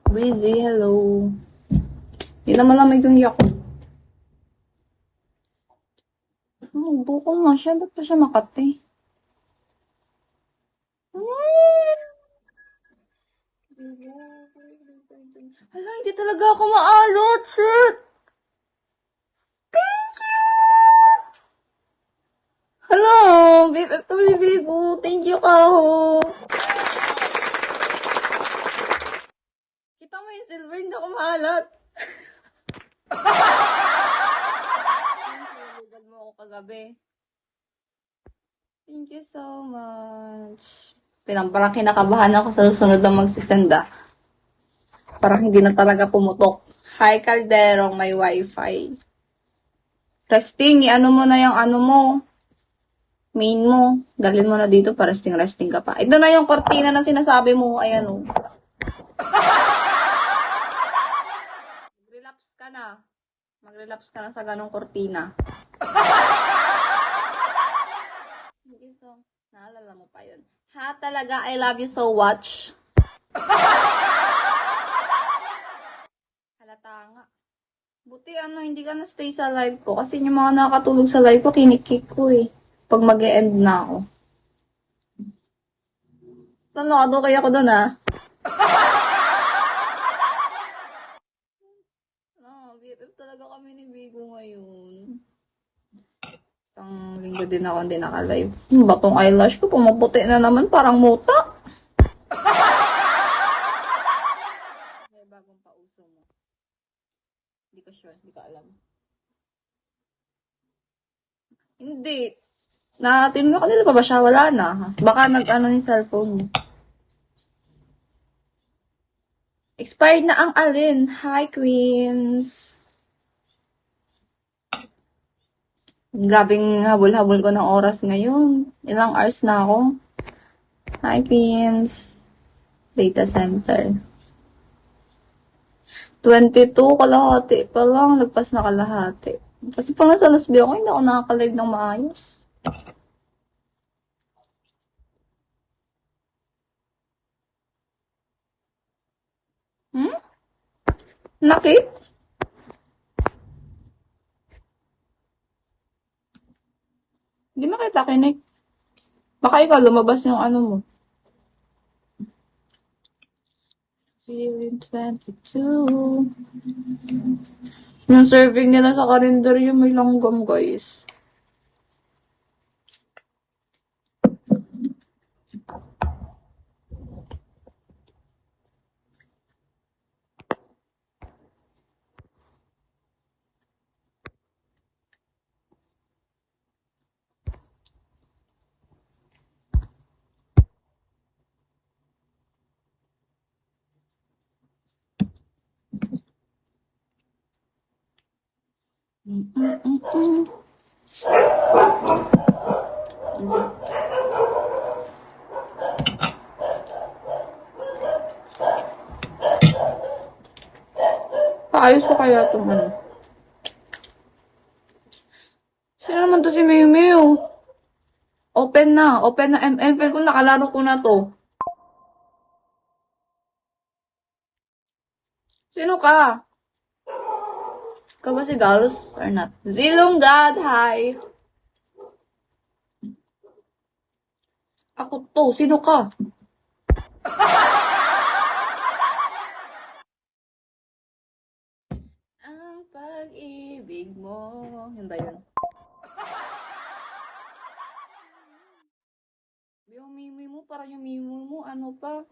Breezy, hello. Hindi naman lamig yung Yakult. Buko nga siya. Ba't pa siya makati? Hala, hindi talaga ako maalot. Shit! Thank you! Hello, BFFWB ko. Thank you, Kaho. Kita mo yung silver, hindi ako maalat. Nilugad mo ako kagabi. Thank you so much. Parang kinakabahan ako sa susunod na magsisenda. Parang hindi na talaga pumutok. Hi, Calderong, may wifi. Resting, ano mo na yung ano mo. Main mo. Dalhin mo na dito para resting ka pa. Ito na yung kortina na sinasabi mo. Ayan o. Mag-relapse ka na. Mag-relapse ka na sa ganong kortina. So, naalala mo pa yun. Ha, talaga, I love you so much. Halata nga. Buti hindi ka na-stay sa live ko. Kasi yung mga nakatulog sa live ko, kinikik ko eh. Pag mag-e-end na ako. Tanado kaya ako doon BFF talaga kami ni Bigo ngayon. Isang linggo din ako hindi naka-live. Batong eyelash ko, pumaputi na naman, parang muta. May bagong pauso mo. Hindi ko sure, hindi ko alam. Hindi. Natin ko kanila pa ba siya? Wala na. Baka nag-ano yung cellphone mo. Expired na ang alin. Hi, Queens. Grabing habol-habol ko ng oras ngayon. Ilang hours na ako. Hi, Queens. Data center. 22, kalahati pa lang. Lagpas na kalahati. Kasi pag nasa Lasby ako, hindi ako nakaka-live ng maayos. Nakit? Hindi makita kinik. Baka ikaw lumabas yung ano mo. Feeling 22. Yung serving nila sa karinderyo may langgam, guys. Paayos ko kaya itong ano. Sino naman to si Mew Mew? Open na MMFL ko, nakalaro ko na to. Sino ka? Ka ba si Galus or not? Zilong God, hi! Ako to, sino ka? Ang pag-ibig mo. Yun ba yun? Yung mimi mo, parang yung mimi mo, ano pa?